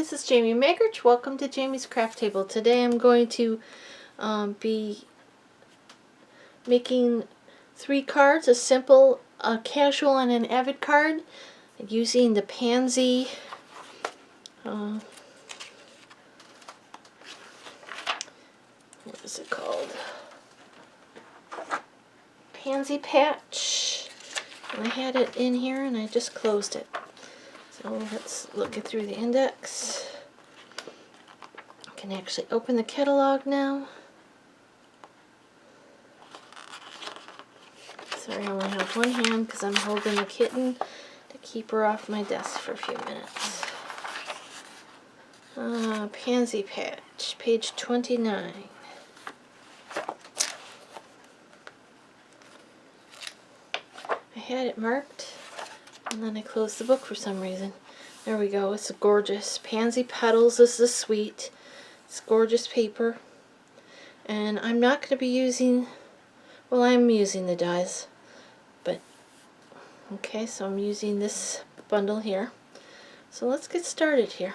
this is Jamie Maggart. Welcome to Jamie's Craft Table. Today I'm going to be making 3 cards, a simple, a casual, and an avid card, using the Pansy what is it called? Pansy Patch. And I had it in here and I just closed it. So let's look it through the index. I can actually open the catalog now. Sorry, I only have one hand because I'm holding the kitten to keep her off my desk for a few minutes. Pansy Patch, page 29. I had it marked, and then I closed the book for some reason. There we go. It's gorgeous. Pansy petals. This is sweet. It's gorgeous paper. And I'm not going to be using, well, I'm using the dies. But, okay, so I'm using this bundle here. So let's get started here.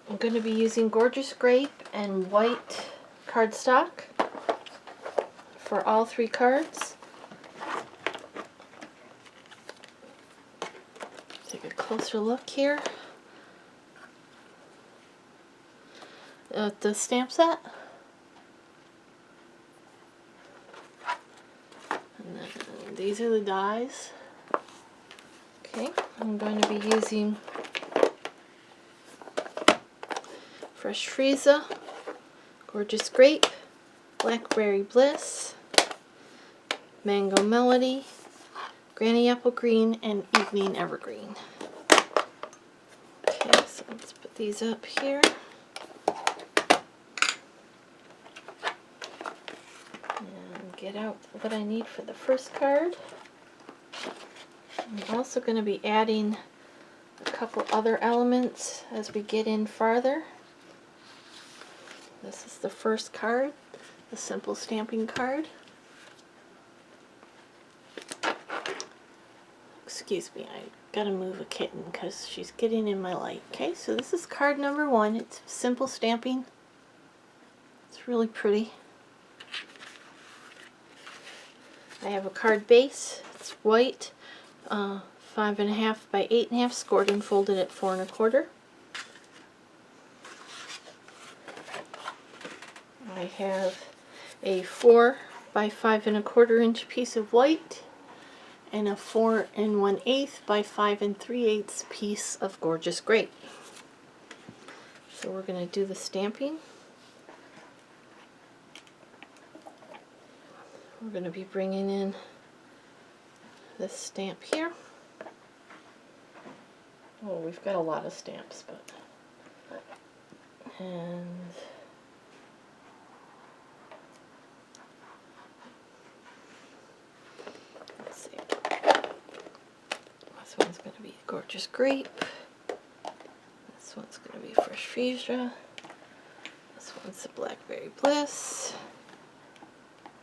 I'm going to be using gorgeous grape and white cardstock for all 3 cards. Take a closer look here at the stamp set. And then these are the dies. Okay, I'm going to be using fresh freesia, gorgeous grape, blackberry bliss, mango melody, granny apple green, and evening evergreen. Okay, so let's put these up here. And get out what I need for the first card. I'm also going to be adding a couple other elements as we get in farther. This is the first card, the simple stamping card. Excuse me, I gotta move a kitten because she's getting in my light. Okay, so this is card number 1. It's simple stamping. It's really pretty. I have a card base. It's white, 5.5 by 8.5, scored and folded at 4 1/4. I have a 4 by 5 1/4 inch piece of white and a 4 1/8 by 5 3/8 piece of gorgeous grape. So we're going to do the stamping. We're going to be bringing in this stamp here. Oh, we've got a lot of stamps, but and let's see. This one's going to be gorgeous grape. This one's going to be fresh freesia. This one's the blackberry bliss.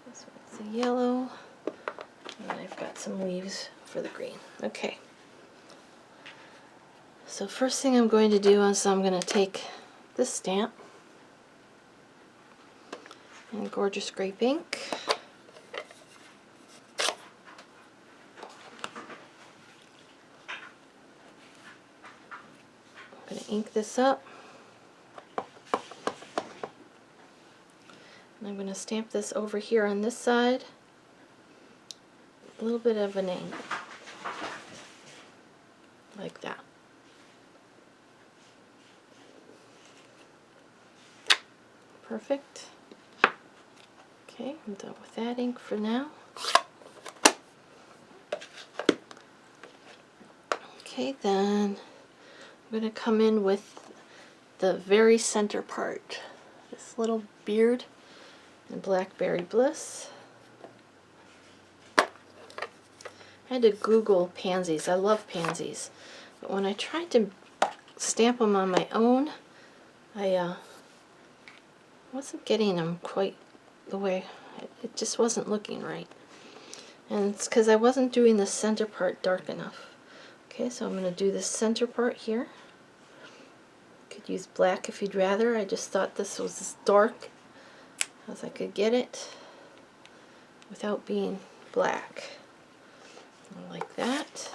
This one's the yellow. And I've got some leaves for the green. Okay. So first thing I'm going to do is I'm going to take this stamp and gorgeous grape ink. I'm going to ink this up. And I'm going to stamp this over here on this side. A little bit of an angle. Like that. Perfect. Okay, I'm done with that ink for now. Okay, then I'm going to come in with the very center part. This little beard and blackberry bliss. I had to Google pansies. I love pansies. But when I tried to stamp them on my own, I wasn't getting them quite the way, it just wasn't looking right. And it's because I wasn't doing the center part dark enough. Okay, so I'm going to do the center part here. You could use black if you'd rather. I just thought this was as dark as I could get it without being black. Like that.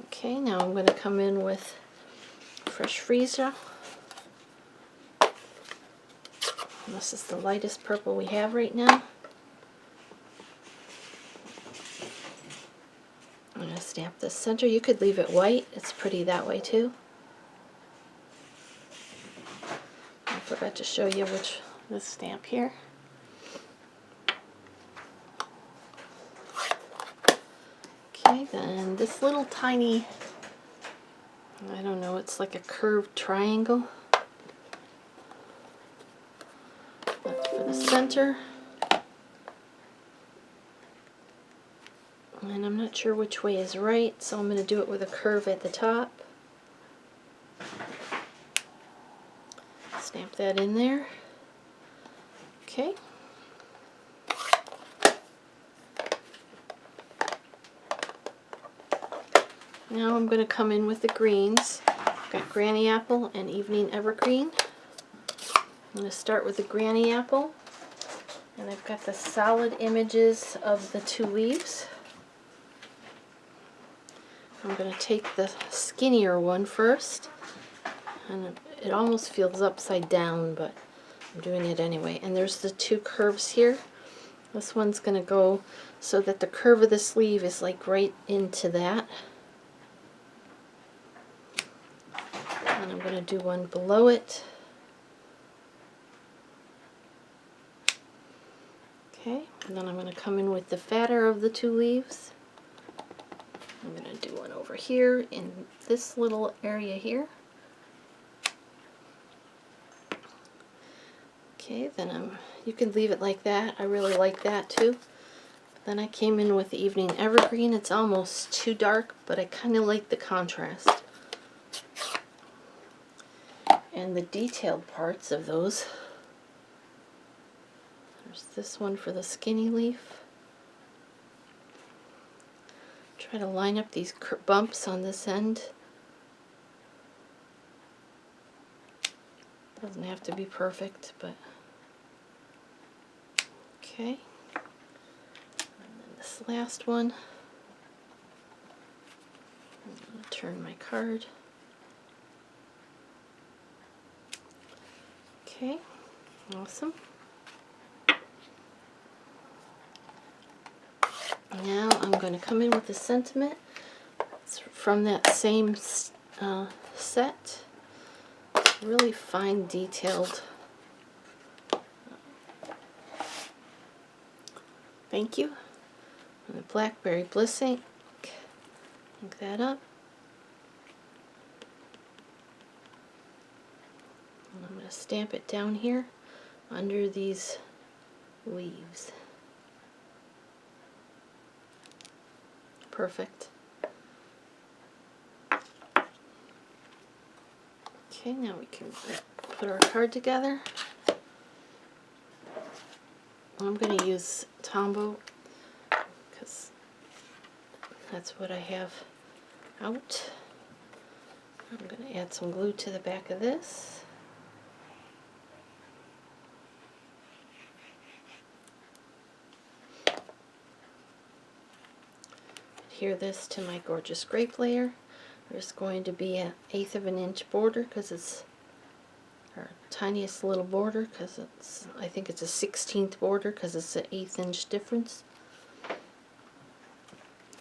Okay, now I'm going to come in with fresh freesia. And this is the lightest purple we have right now. I'm going to stamp this center. You could leave it white. It's pretty that way too. I forgot to show you this stamp here. Okay, then this little tiny, I don't know, it's like a curved triangle. But for the center. And I'm not sure which way is right, so I'm going to do it with a curve at the top. Stamp that in there. Okay. Now I'm going to come in with the greens. I've got granny apple and evening evergreen. I'm going to start with the granny apple. And I've got the solid images of the two leaves. I'm going to take the skinnier one first, and it almost feels upside down, but I'm doing it anyway. And there's the two curves here. This one's going to go so that the curve of the sleeve is like right into that. And I'm going to do one below it. Okay, and then I'm going to come in with the fatter of the two leaves. I'm going to do one over here in this little area here. Okay, then you can leave it like that. I really like that too. Then I came in with the evening evergreen. It's almost too dark, but I kind of like the contrast. And the detailed parts of those. There's this one for the skinny leaf. Try to line up these bumps on this end. Doesn't have to be perfect, but okay. And then this last one. I'm going to turn my card. Okay, awesome. Now I'm going to come in with the sentiment. It's from that same set. It's really fine detailed. Thank you. And the blackberry bliss ink. Ink that up. And I'm going to stamp it down here under these leaves. Perfect. Okay, now we can put our card together. I'm going to use Tombow because that's what I have out. I'm going to add some glue to the back of this. Adhere this to my gorgeous grape layer. There's going to be an 1/8 of an inch border because it's our tiniest little border because it's, I think it's a 16th border because it's an 1/8 inch difference.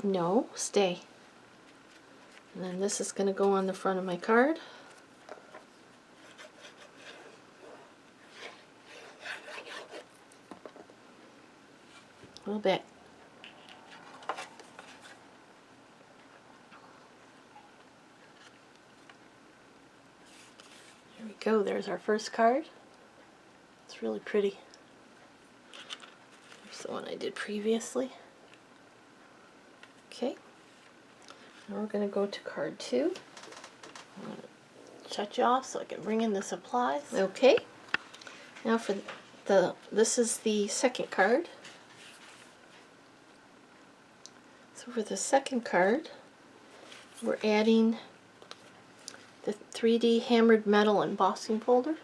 No, stay. And then this is going to go on the front of my card. A little bit. There we go, there's our first card. It's really pretty. Here's the one I did previously. Okay, now we're going to go to card 2. I'm going to shut you off so I can bring in the supplies. Okay, now for this is the second card. So for the second card, we're adding the 3D hammered metal embossing folder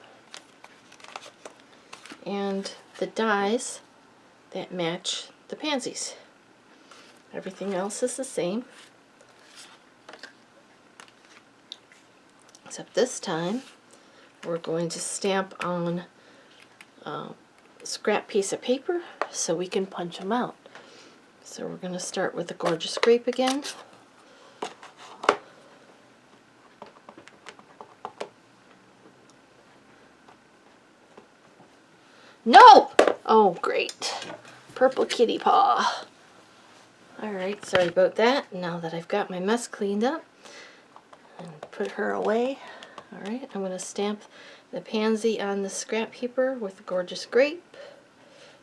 and the dies that match the pansies. Everything else is the same, except this time we're going to stamp on a scrap piece of paper so we can punch them out. So we're going to start with the gorgeous grape again. No! Oh, great. Purple kitty paw. Alright, sorry about that. Now that I've got my mess cleaned up and put her away, alright, I'm going to stamp the pansy on the scrap paper with the gorgeous grape,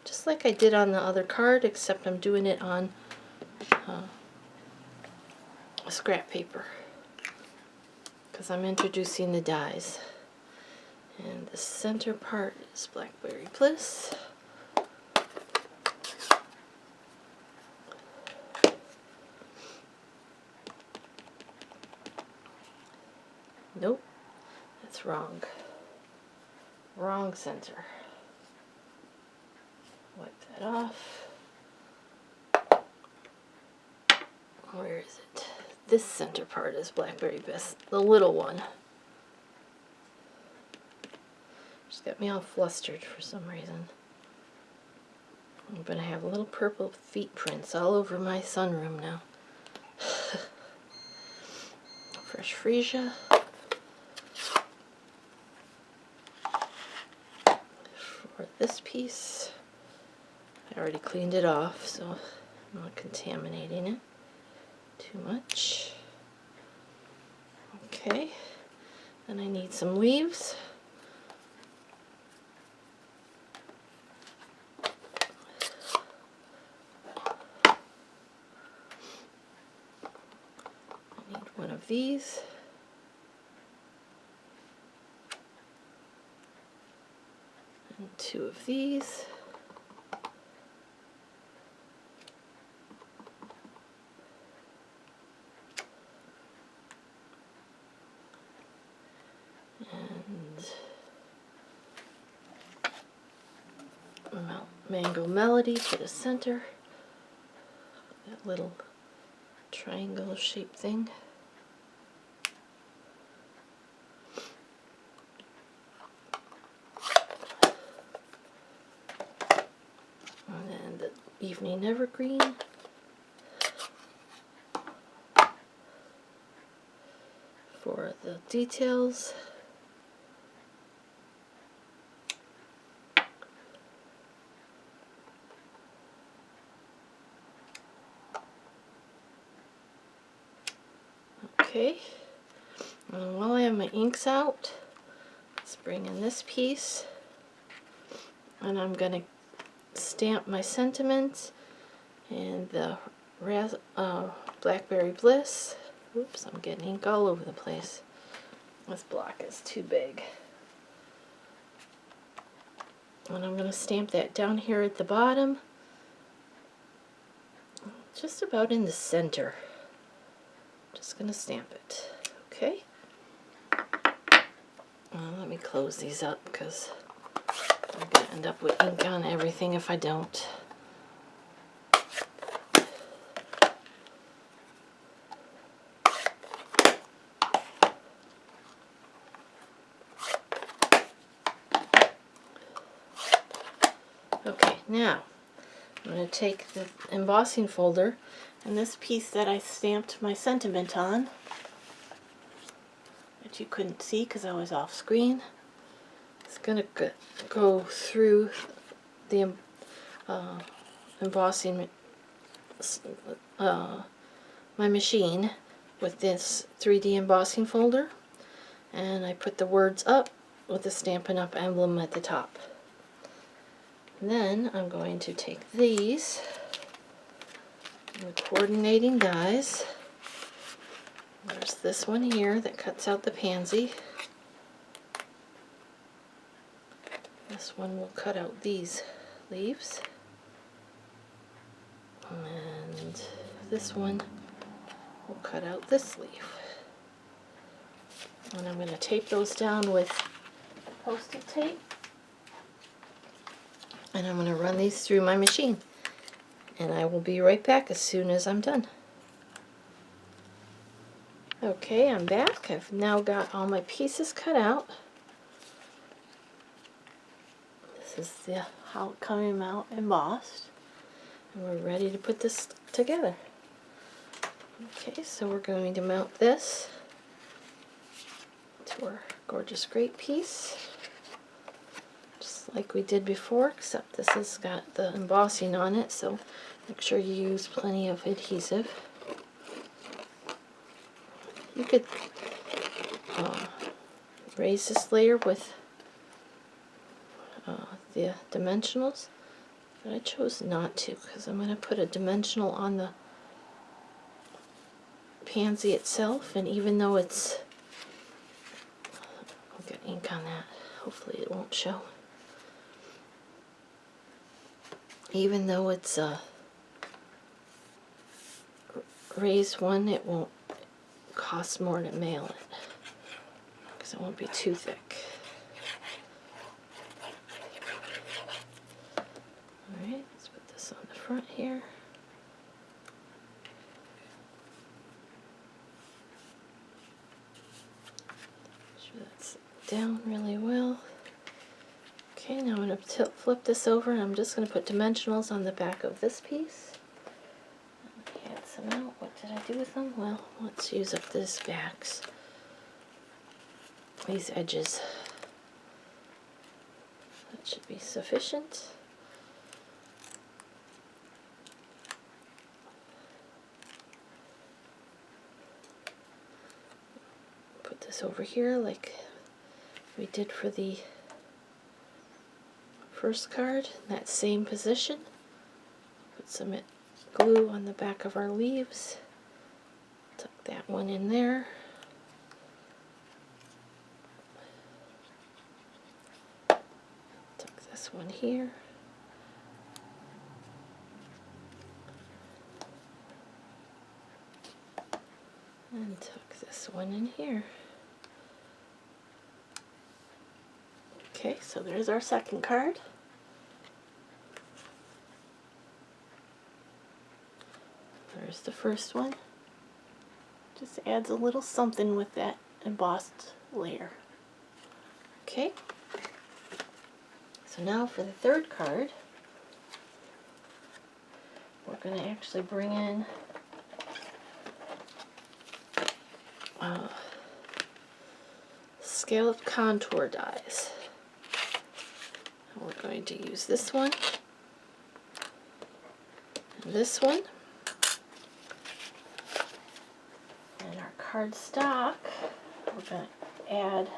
just like I did on the other card, except I'm doing it on a scrap paper because I'm introducing the dies. And the center part is blackberry bliss. Nope, that's wrong. Wrong center. Wipe that off. Where is it? This center part is blackberry bliss, the little one. Just got me all flustered for some reason. I'm gonna have little purple feet prints all over my sunroom now. Fresh freesia. For this piece, I already cleaned it off, so I'm not contaminating it too much. Okay, then I need some leaves. I need one of these. And two of these. Mango Melody for the center, that little triangle shaped thing. And then the evening evergreen. For the details. Okay, and while I have my inks out, let's bring in this piece, and I'm going to stamp my sentiments and the blackberry bliss. Oops, I'm getting ink all over the place. This block is too big. And I'm going to stamp that down here at the bottom, just about in the center. Just going to stamp it. Okay. Let me close these up because I'm going to end up with ink on everything if I don't. Okay, now I'm going to take the embossing folder and this piece that I stamped my sentiment on, that you couldn't see because I was off screen. It's going to go through the embossing my machine with this 3D embossing folder, and I put the words up with the Stampin' Up emblem at the top. And then I'm going to take these, the coordinating dies. There's this one here that cuts out the pansy. This one will cut out these leaves. And this one will cut out this leaf. And I'm going to tape those down with Post-it tape. And I'm going to run these through my machine. And I will be right back as soon as I'm done. Okay, I'm back. I've now got all my pieces cut out. This is how it came out embossed. And we're ready to put this together. Okay, so we're going to mount this to our gorgeous grape piece. Just like we did before, except this has got the embossing on it, so make sure you use plenty of adhesive. You could raise this layer with the dimensionals, but I chose not to because I'm going to put a dimensional on the pansy itself, and even though it's, I'll get ink on that, hopefully it won't show. Even though it's a raised one, it won't cost more to mail it because it won't be too thick. Alright, let's put this on the front here. Make sure that's down really well. Okay, now I'm going to flip this over, and I'm just going to put dimensionals on the back of this piece. I had some out. What did I do with them? Well, let's use up these backs. These edges. That should be sufficient. Put this over here like we did for the first card, in that same position. Put some glue on the back of our leaves. Tuck that one in there. Tuck this one here. And tuck this one in here. Okay, so there's our second card. There's the first one. Just adds a little something with that embossed layer. Okay. So now for the third card, we're going to actually bring in scalloped contour dies. And we're going to use this one and this one. And our cardstock, we're going to add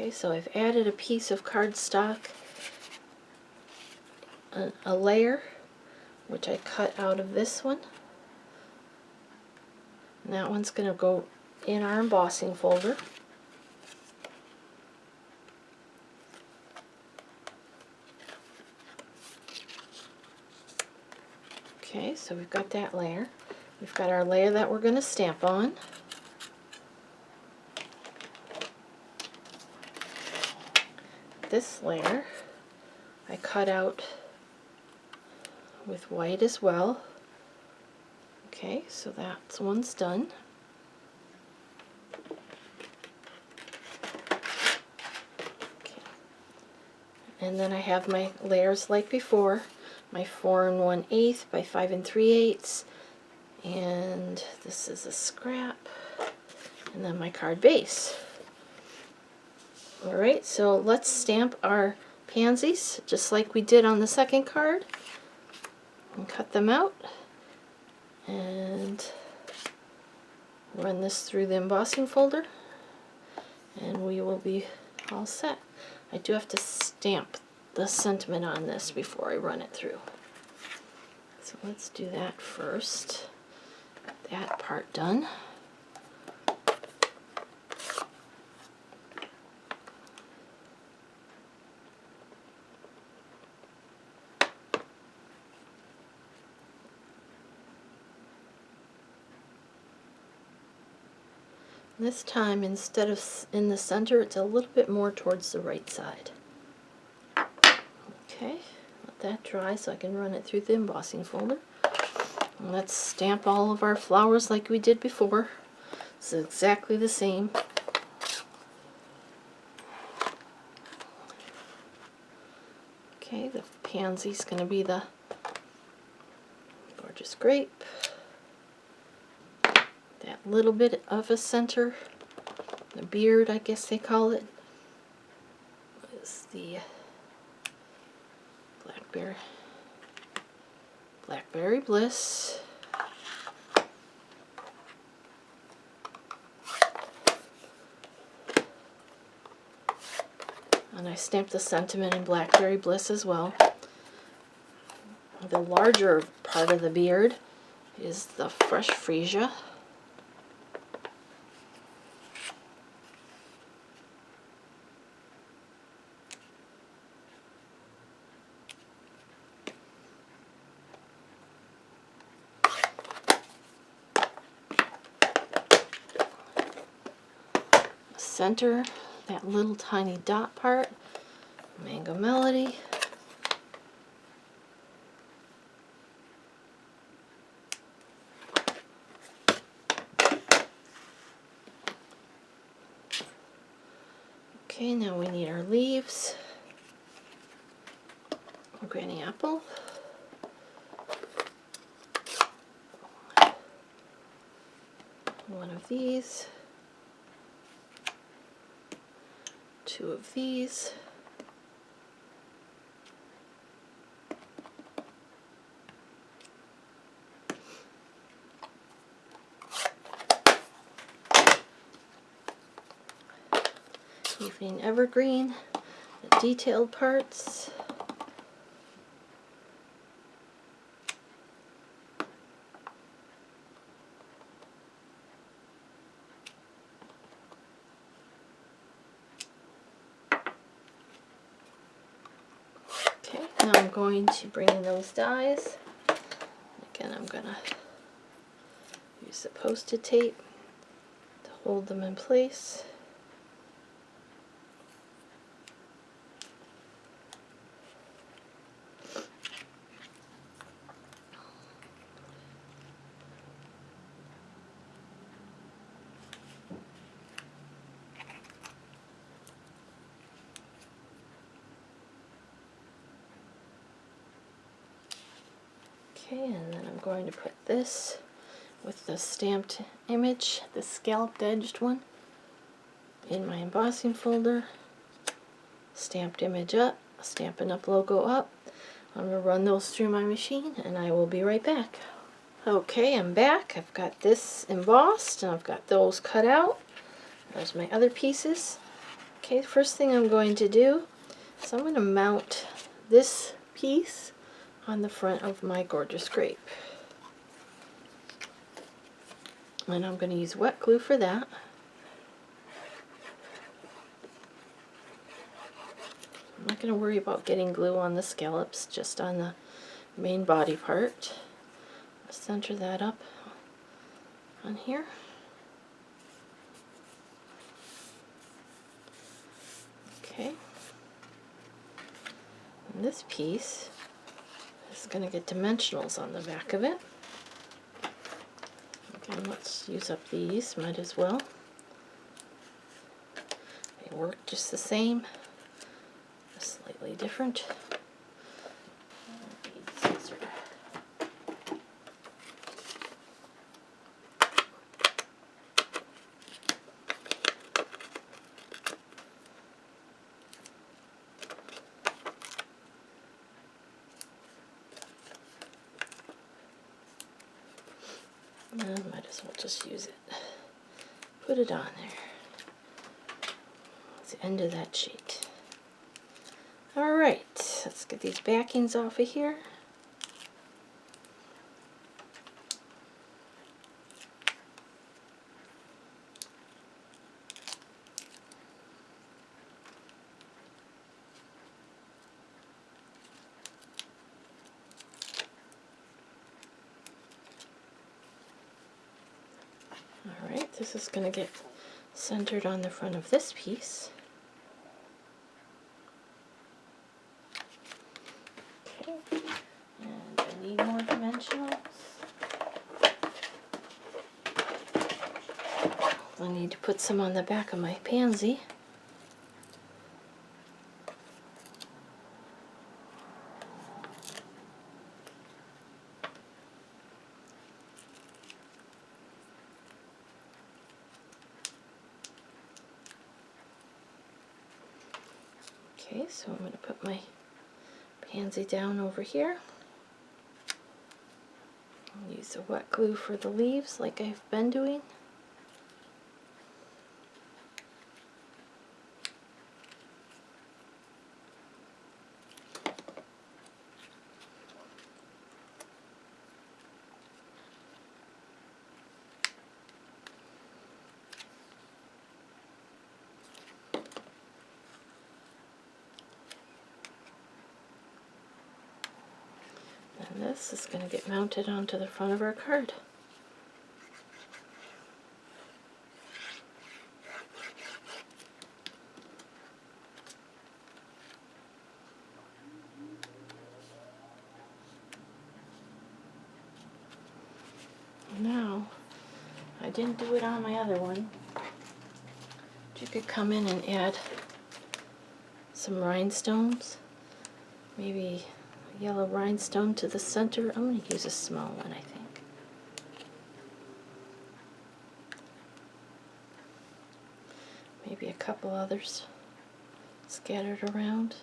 so I've added a piece of cardstock, a layer, which I cut out of this one. And that one's going to go in our embossing folder. Okay, so we've got that layer. We've got our layer that we're going to stamp on. This layer I cut out with white as well. Okay, so that's one's done. Okay. And then I have my layers like before, my 4 1/8 by 5 3/8, and this is a scrap, and then my card base. Alright, so let's stamp our pansies just like we did on the second card and cut them out and run this through the embossing folder and we will be all set. I do have to stamp the sentiment on this before I run it through. So let's do that first. Get that part done. This time, instead of in the center, it's a little bit more towards the right side. Okay, let that dry so I can run it through the embossing folder. And let's stamp all of our flowers like we did before. It's exactly the same. Okay, the pansy's going to be the gorgeous grape. That little bit of a center, the beard I guess they call it, is the blackberry bliss. And I stamped the sentiment in blackberry bliss as well. The larger part of the beard is the fresh freesia. Center, that little tiny dot part, Mango Melody. Okay, now we need our leaves. Granny apple. One of these. Two of these. Evening evergreen, the detailed parts. Okay, now I'm going to bring in those dies. Again, I'm going to use the Post-it tape to hold them in place. Okay, and then I'm going to put this with the stamped image, the scalloped edged one, in my embossing folder. Stamped image up, Stampin'Up logo up. I'm going to run those through my machine and I will be right back. Okay, I'm back. I've got this embossed and I've got those cut out. There's my other pieces. Okay, first thing I'm going to do is I'm going to mount this piece on the front of my gorgeous grape. And I'm going to use wet glue for that. I'm not going to worry about getting glue on the scallops, just on the main body part. I'll center that up on here. Okay. And this piece is going to get dimensionals on the back of it. Again, let's use up these, might as well. They work just the same, just slightly different. Might as well just use it. Put it on there. That's the end of that sheet. Alright, let's get these backings off of here. Alright, this is going to get centered on the front of this piece. Okay, and I need more dimensionals. I need to put some on the back of my pansy. Okay, so I'm going to put my pansy down over here. I'll use the wet glue for the leaves like I've been doing. And this is going to get mounted onto the front of our card. Now, I didn't do it on my other one. But you could come in and add some rhinestones. Maybe a yellow rhinestone to the center. I'm going to use a small one, I think. Maybe a couple others scattered around.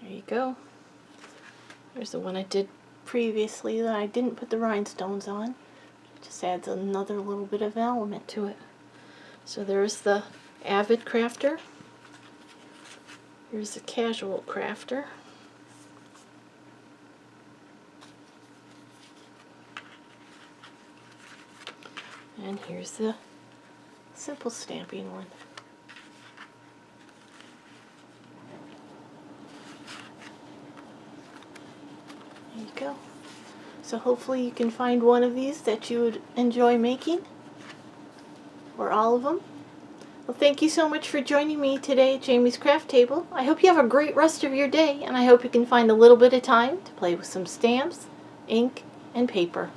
There you go. There's the one I did previously that I didn't put the rhinestones on. It just adds another little bit of element to it. So there's the avid crafter. Here's the casual crafter. And here's the simple stamping one. There you go. So hopefully you can find one of these that you would enjoy making, or all of them. Well, thank you so much for joining me today at Jamie's Craft Table. I hope you have a great rest of your day, and I hope you can find a little bit of time to play with some stamps, ink, and paper.